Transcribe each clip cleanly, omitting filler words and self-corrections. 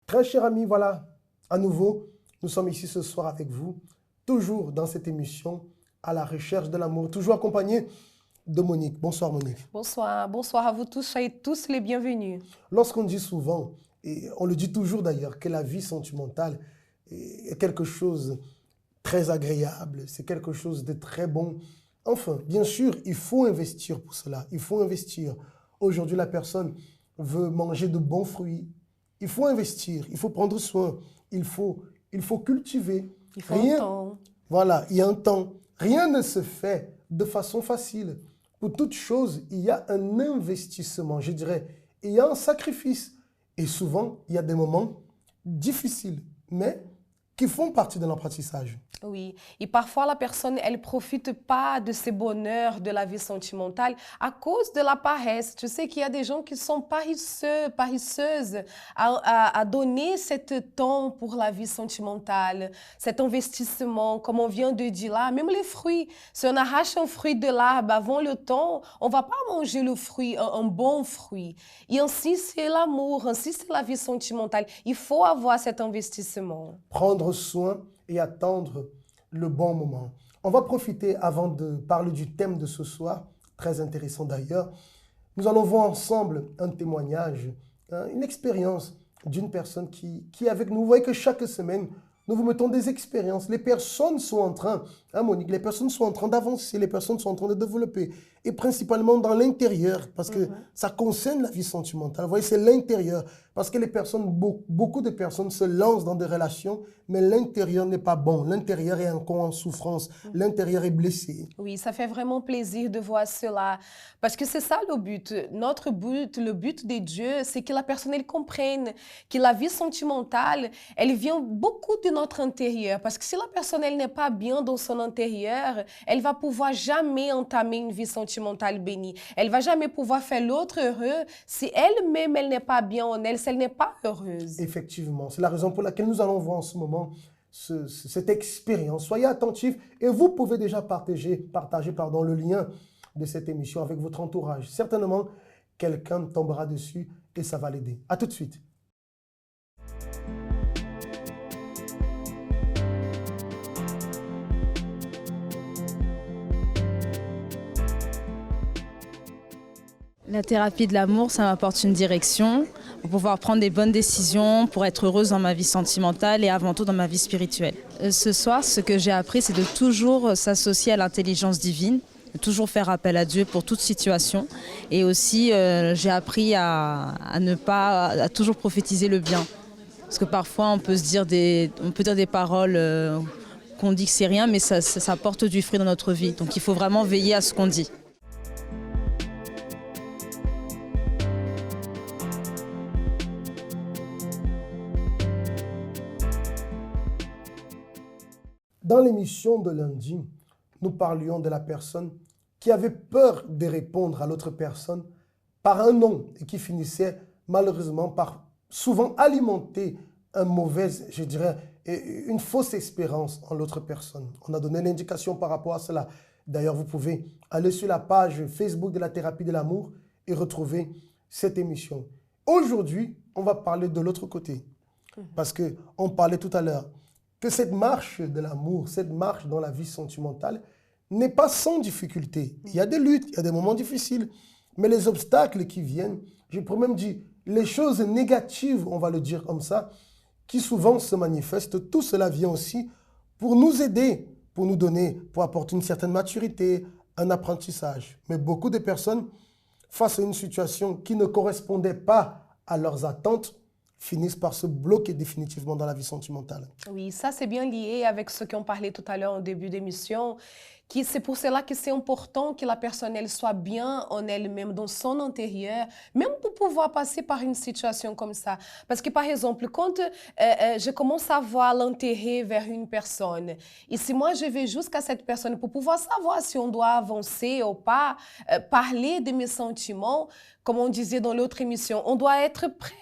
Très chers amis, voilà, à nouveau, nous sommes ici ce soir avec vous, toujours dans cette émission à la recherche de l'amour, toujours accompagné de Monique. Bonsoir Monique. Bonsoir, bonsoir à vous tous, soyez tous les bienvenus. Lorsqu'on dit souvent, et on le dit toujours d'ailleurs, que la vie sentimentale est quelque chose de très agréable, c'est quelque chose de très bon. Enfin, bien sûr, il faut investir pour cela, il faut investir. Aujourd'hui, la personne veut manger de bons fruits. Il faut investir, il faut prendre soin, il faut cultiver. Il faut un temps. Voilà, il y a un temps. Rien ne se fait de façon facile. Pour toute chose, il y a un investissement, je dirais. Il y a un sacrifice. Et souvent, il y a des moments difficiles, mais qui font partie de l'apprentissage. Oui, et parfois la personne, elle ne profite pas de ces bonheurs de la vie sentimentale à cause de la paresse. Tu sais qu'il y a des gens qui sont paresseux, paresseuses à donner cet temps pour la vie sentimentale, cet investissement, comme on vient de dire là, même les fruits. Si on arrache un fruit de l'arbre avant le temps, on ne va pas manger le fruit, un bon fruit. Et ainsi, c'est l'amour, ainsi, c'est la vie sentimentale. Il faut avoir cet investissement. Prendre soin et attendre le bon moment. On va profiter, avant de parler du thème de ce soir, très intéressant d'ailleurs, nous allons voir ensemble un témoignage, une expérience d'une personne qui est avec nous. Vous voyez que chaque semaine, nous vous mettons des expériences. Les personnes sont en train, Monique, les personnes sont en train d'avancer, les personnes sont en train de développer. Et principalement dans l'intérieur, parce que ça concerne la vie sentimentale. Vous voyez, c'est l'intérieur. Parce que les personnes, beaucoup de personnes se lancent dans des relations, mais l'intérieur n'est pas bon. L'intérieur est encore en souffrance. L'intérieur est blessé. Oui, ça fait vraiment plaisir de voir cela. Parce que c'est ça le but. Notre but, le but de Dieu, c'est que la personne elle comprenne que la vie sentimentale, elle vient beaucoup de notre intérieur. Parce que si la personne elle n'est pas bien dans son intérieur, elle va pouvoir jamais entamer une vie sentimentale bénie. Elle va jamais pouvoir faire l'autre heureux si elle-même elle n'est pas bien en elle, si elle n'est pas heureuse. Effectivement, c'est la raison pour laquelle nous allons voir en ce moment cette expérience. Soyez attentifs et vous pouvez déjà partager le lien de cette émission avec votre entourage. Certainement, quelqu'un tombera dessus et ça va l'aider. À tout de suite. La thérapie de l'amour, ça m'apporte une direction pour pouvoir prendre des bonnes décisions, pour être heureuse dans ma vie sentimentale et avant tout dans ma vie spirituelle. Ce soir, ce que j'ai appris, c'est de toujours s'associer à l'intelligence divine, de toujours faire appel à Dieu pour toute situation. Et aussi, j'ai appris à toujours prophétiser le bien. Parce que parfois, on peut dire des paroles qu'on dit que c'est rien, mais ça porte du fruit dans notre vie. Donc il faut vraiment veiller à ce qu'on dit. Dans l'émission de lundi, nous parlions de la personne qui avait peur de répondre à l'autre personne par un non et qui finissait malheureusement par souvent alimenter une fausse espérance en l'autre personne. On a donné l'indication par rapport à cela. D'ailleurs, vous pouvez aller sur la page Facebook de la thérapie de l'amour et retrouver cette émission. Aujourd'hui, on va parler de l'autre côté. Parce qu'on parlait tout à l'heure que cette marche de l'amour, cette marche dans la vie sentimentale n'est pas sans difficulté. Il y a des luttes, il y a des moments difficiles, mais les obstacles qui viennent, je pourrais même dire, les choses négatives, on va le dire comme ça, qui souvent se manifestent, tout cela vient aussi pour nous aider, pour nous donner, pour apporter une certaine maturité, un apprentissage. Mais beaucoup de personnes, face à une situation qui ne correspondait pas à leurs attentes, finissent par se bloquer définitivement dans la vie sentimentale. Oui, ça c'est bien lié avec ce qu'on parlait tout à l'heure en début d'émission, que c'est pour cela que c'est important que la personne elle soit bien en elle-même, dans son intérieur, même pour pouvoir passer par une situation comme ça. Parce que, par exemple, quand je commence à voir l'intérêt vers une personne, et si moi je vais jusqu'à cette personne pour pouvoir savoir si on doit avancer ou pas, parler de mes sentiments, comme on disait dans l'autre émission, on doit être prêt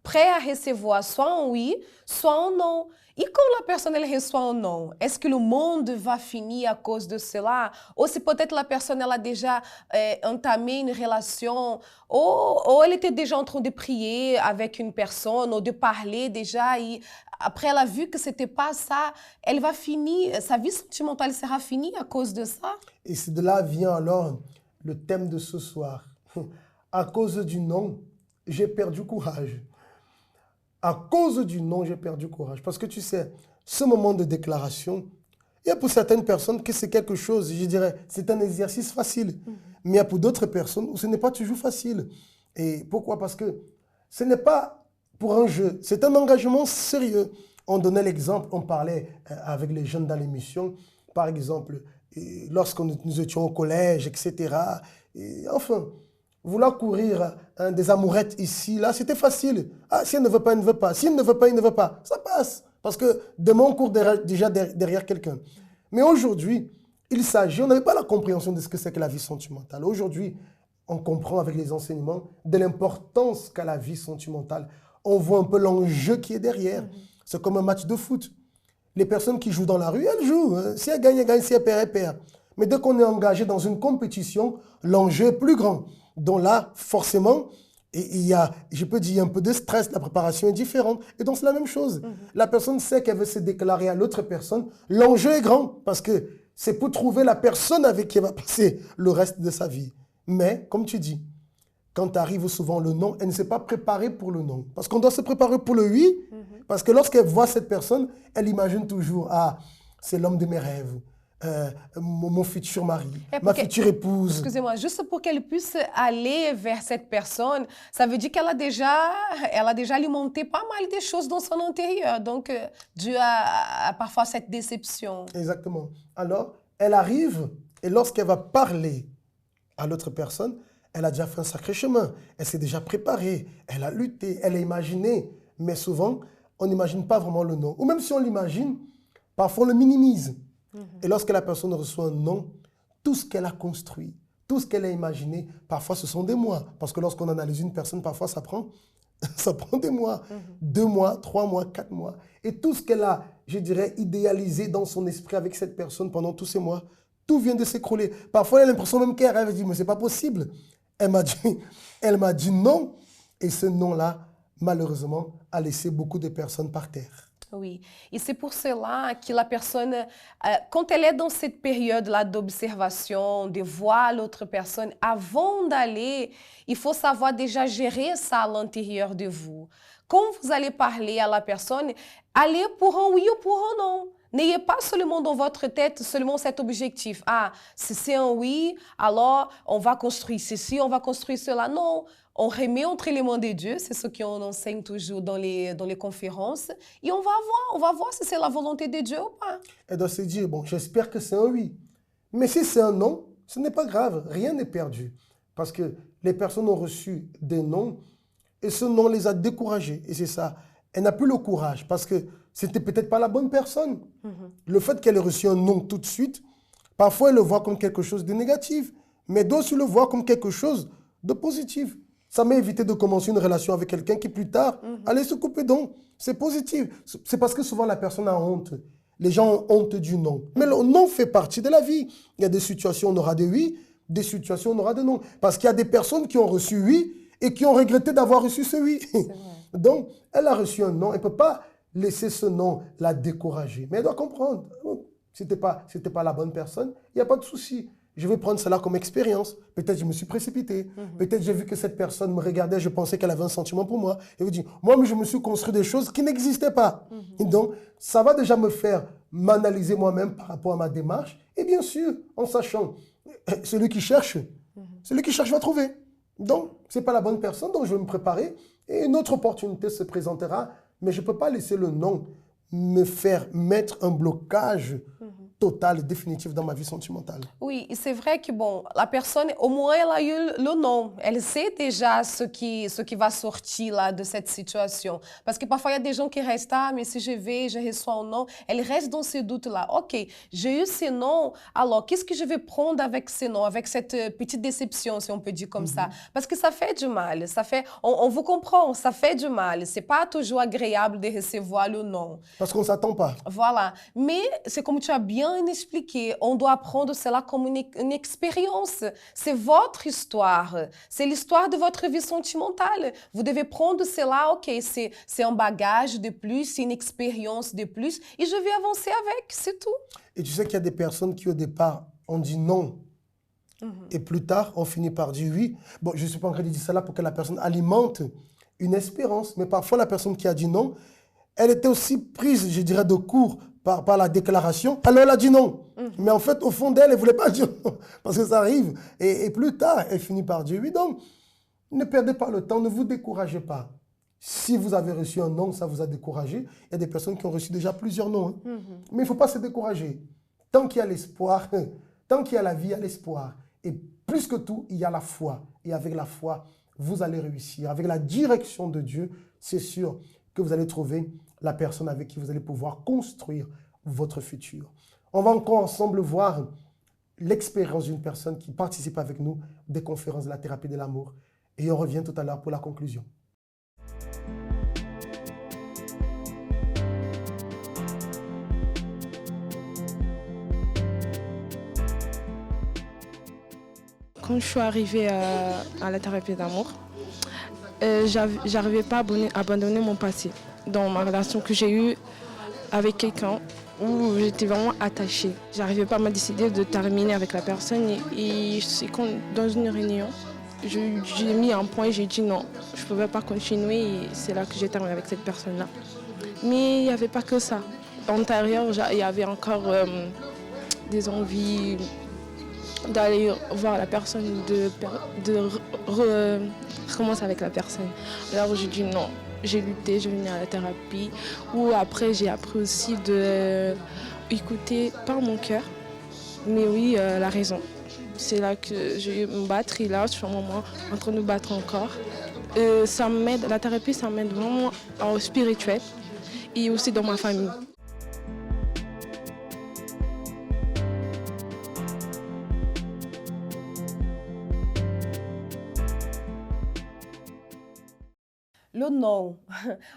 prêt à recevoir soit un oui, soit un non. Et quand la personne elle reçoit un non, est-ce que le monde va finir à cause de cela? Ou si peut-être la personne elle a déjà entamé une relation, ou elle était déjà en train de prier avec une personne, ou de parler déjà, et après elle a vu que c'était pas ça, elle va finir, sa vie sentimentale sera finie à cause de ça? Et c'est de là vient alors le thème de ce soir. À cause du non, j'ai perdu courage. À cause du non, j'ai perdu courage. Parce que tu sais, ce moment de déclaration, il y a pour certaines personnes que c'est quelque chose, je dirais, c'est un exercice facile. Mais il y a pour d'autres personnes où ce n'est pas toujours facile. Et pourquoi? Parce que ce n'est pas pour un jeu, c'est un engagement sérieux. On donnait l'exemple, on parlait avec les jeunes dans l'émission, par exemple, lorsque nous étions au collège, etc. Et enfin, vouloir courir des amourettes ici, là, c'était facile. Ah, si elle ne veut pas, elle ne veut pas. Si elle ne veut pas, il ne veut pas. Ça passe. Parce que demain, on court déjà derrière quelqu'un. Mais aujourd'hui, il s'agit, on n'avait pas la compréhension de ce que c'est que la vie sentimentale. Aujourd'hui, on comprend avec les enseignements de l'importance qu'a la vie sentimentale. On voit un peu l'enjeu qui est derrière. C'est comme un match de foot. Les personnes qui jouent dans la rue, elles jouent. Si elles gagnent, elles gagnent. Si elles perdent, elles perdent. Mais dès qu'on est engagé dans une compétition, l'enjeu est plus grand. Donc là, forcément, il y a, je peux dire, un peu de stress, la préparation est différente. Et donc c'est la même chose. La personne sait qu'elle veut se déclarer à l'autre personne. L'enjeu est grand parce que c'est pour trouver la personne avec qui elle va passer le reste de sa vie. Mais, comme tu dis, quand arrive souvent le non, elle ne s'est pas préparée pour le non. Parce qu'on doit se préparer pour le oui. Parce que lorsqu'elle voit cette personne, elle imagine toujours, ah, c'est l'homme de mes rêves. Mon futur mari, ma future épouse. Excusez-moi, juste pour qu'elle puisse aller vers cette personne, ça veut dire qu'elle a déjà alimenté pas mal de choses dans son intérieur, donc dû à parfois cette déception. Exactement. Alors, elle arrive et lorsqu'elle va parler à l'autre personne, elle a déjà fait un sacré chemin. Elle s'est déjà préparée, elle a lutté, elle a imaginé. Mais souvent, on n'imagine pas vraiment le non. Ou même si on l'imagine, parfois on le minimise. Et lorsque la personne reçoit un non, tout ce qu'elle a construit, tout ce qu'elle a imaginé, parfois ce sont des mois. Parce que lorsqu'on analyse une personne, parfois ça prend des mois. 2 mois, 3 mois, 4 mois. Et tout ce qu'elle a, je dirais, idéalisé dans son esprit avec cette personne pendant tous ces mois, tout vient de s'écrouler. Parfois, elle a l'impression même qu'elle rêve, elle dit, mais c'est pas possible. Elle m'a dit non. Et ce non-là, malheureusement, a laissé beaucoup de personnes par terre. Oui, et c'est pour cela que la personne, quand elle est dans cette période-là d'observation, de voir l'autre personne, avant d'aller, il faut savoir déjà gérer ça à l'intérieur de vous. Quand vous allez parler à la personne, allez pour un oui ou pour un non. N'ayez pas seulement dans votre tête seulement cet objectif. Ah, si c'est un oui, alors on va construire ceci, on va construire cela. Non, on remet entre les mains de Dieu, c'est ce qu'on enseigne toujours dans les conférences, et on va voir si c'est la volonté de Dieu ou pas. Elle doit se dire, bon, j'espère que c'est un oui. Mais si c'est un non, ce n'est pas grave, rien n'est perdu. Parce que les personnes ont reçu des noms, et ce non les a découragées. Et c'est ça, elle n'a plus le courage, parce que c'était peut-être pas la bonne personne. Le fait qu'elle ait reçu un non tout de suite, parfois elle le voit comme quelque chose de négatif, mais d'autres aussi le voient comme quelque chose de positif. Ça m'a évité de commencer une relation avec quelqu'un qui plus tard allait se couper donc. C'est positif. C'est parce que souvent la personne a honte. Les gens ont honte du non. Mais le non fait partie de la vie. Il y a des situations où on aura des oui, des situations où on aura des non. Parce qu'il y a des personnes qui ont reçu oui et qui ont regretté d'avoir reçu ce oui. Donc, elle a reçu un non. Elle ne peut pas laisser ce non la décourager. Mais elle doit comprendre. Si ce n'était pas la bonne personne, il n'y a pas de souci. Je vais prendre cela comme expérience. Peut-être je me suis précipité. Peut-être j'ai vu que cette personne me regardait, je pensais qu'elle avait un sentiment pour moi. Et je dis, moi, je me suis construit des choses qui n'existaient pas. Et donc, ça va déjà me faire m'analyser moi-même par rapport à ma démarche. Et bien sûr, en sachant, celui qui cherche va trouver. Donc, ce n'est pas la bonne personne, donc je vais me préparer. Et une autre opportunité se présentera. Mais je ne peux pas laisser le non me faire mettre un blocage total et définitif dans ma vie sentimentale. Oui, et c'est vrai que, bon, la personne, au moins, elle a eu le nom. Elle sait déjà ce qui va sortir là de cette situation. Parce que parfois, il y a des gens qui restent, ah, mais si je vais, je reçois un nom. Elle reste dans ce doute-là. OK, j'ai eu ce nom, alors qu'est-ce que je vais prendre avec ce nom, avec cette petite déception, si on peut dire comme ça? Parce que ça fait du mal. Ça fait, on vous comprend, ça fait du mal. C'est pas toujours agréable de recevoir le nom. Parce qu'on ne s'attend pas. Voilà. Mais c'est comme tu as bien expliqué, on doit prendre cela comme une expérience. C'est votre histoire. C'est l'histoire de votre vie sentimentale. Vous devez prendre cela, OK, c'est un bagage de plus, c'est une expérience de plus, et je vais avancer avec, c'est tout. Et tu sais qu'il y a des personnes qui, au départ, ont dit non. Et plus tard, on finit par dire oui. Bon, je ne suis pas en train de dire cela pour que la personne alimente une espérance. Mais parfois, la personne qui a dit non, elle était aussi prise, je dirais, de court par la déclaration. Alors, elle a dit non. Mais en fait, au fond d'elle, elle ne voulait pas dire non. Parce que ça arrive. Et plus tard, elle finit par dire oui. Donc, ne perdez pas le temps, ne vous découragez pas. Si vous avez reçu un non, ça vous a découragé. Il y a des personnes qui ont reçu déjà plusieurs noms. Mais il ne faut pas se décourager. Tant qu'il y a l'espoir, tant qu'il y a la vie, il y a l'espoir. Et plus que tout, il y a la foi. Et avec la foi, vous allez réussir. Avec la direction de Dieu, c'est sûr que vous allez trouver la personne avec qui vous allez pouvoir construire votre futur. On va encore ensemble voir l'expérience d'une personne qui participe avec nous des conférences de la thérapie de l'amour. Et on revient tout à l'heure pour la conclusion. Quand je suis arrivée à la thérapie d'amour, j'arrivais pas à abandonner mon passé dans ma relation que j'ai eue avec quelqu'un où j'étais vraiment attachée. J'arrivais pas à me décider de terminer avec la personne et c'est quand dans une réunion, j'ai mis un point et j'ai dit non, je ne pouvais pas continuer et c'est là que j'ai terminé avec cette personne-là. Mais il n'y avait pas que ça. À l'intérieur, il y avait encore des envies d'aller voir la personne, de recommencer avec la personne. Alors j'ai dit non, j'ai lutté, je venais à la thérapie, où après j'ai appris aussi de écouter par mon cœur, mais oui, la raison. C'est là que j'ai eu me battre et là, je suis un moment en train de me battre encore. Ça m'aide, la thérapie, ça m'aide vraiment en spirituel et aussi dans ma famille. Le non.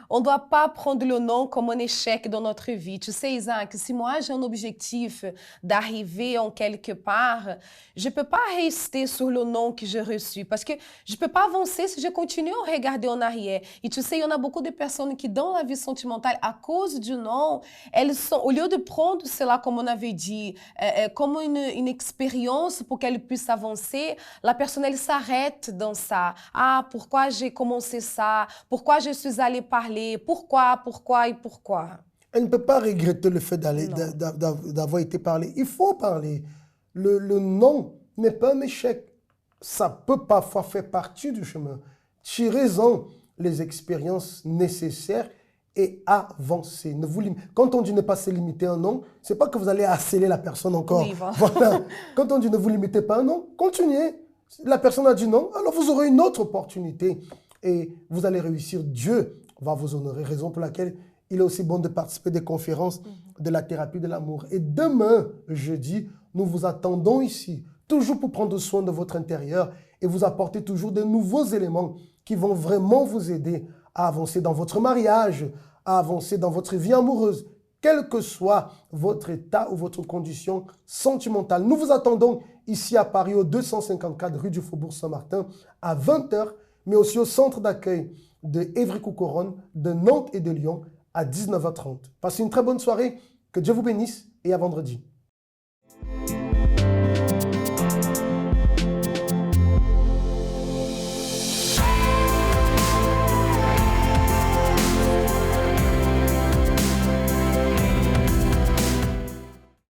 On ne doit pas prendre le non comme un échec dans notre vie. Tu sais, Isaac, si moi j'ai un objectif d'arriver en quelque part, je ne peux pas rester sur le non que j'ai reçu parce que je ne peux pas avancer si je continue à regarder en arrière. Et tu sais, il y en a beaucoup de personnes qui, dans la vie sentimentale, à cause du non, elles sont, au lieu de prendre cela, comme on avait dit, comme une expérience pour qu'elles puissent avancer, la personne, elle s'arrête dans ça. Ah, pourquoi j'ai commencé ça? Pourquoi je suis allée parler? Pourquoi? Elle ne peut pas regretter le fait d'avoir été parlé. Il faut parler. Le non n'est pas un échec. Ça peut parfois faire partie du chemin. Tirez-en les expériences nécessaires et avancez. Quand on dit ne pas se limiter à un non, ce n'est pas que vous allez harceler la personne encore. Oui, voilà. Quand on dit ne vous limitez pas à un non, continuez. La personne a dit non, alors vous aurez une autre opportunité. Et vous allez réussir, Dieu va vous honorer, raison pour laquelle il est aussi bon de participer à des conférences de la thérapie de l'amour. Et demain, jeudi, nous vous attendons ici, toujours pour prendre soin de votre intérieur et vous apporter toujours de nouveaux éléments qui vont vraiment vous aider à avancer dans votre mariage, à avancer dans votre vie amoureuse, quel que soit votre état ou votre condition sentimentale. Nous vous attendons ici à Paris, au 254 rue du Faubourg Saint-Martin, à 20h, mais aussi au centre d'accueil de Évry-Courcouronnes, de Nantes et de Lyon à 19h30. Passez une très bonne soirée, que Dieu vous bénisse et à vendredi.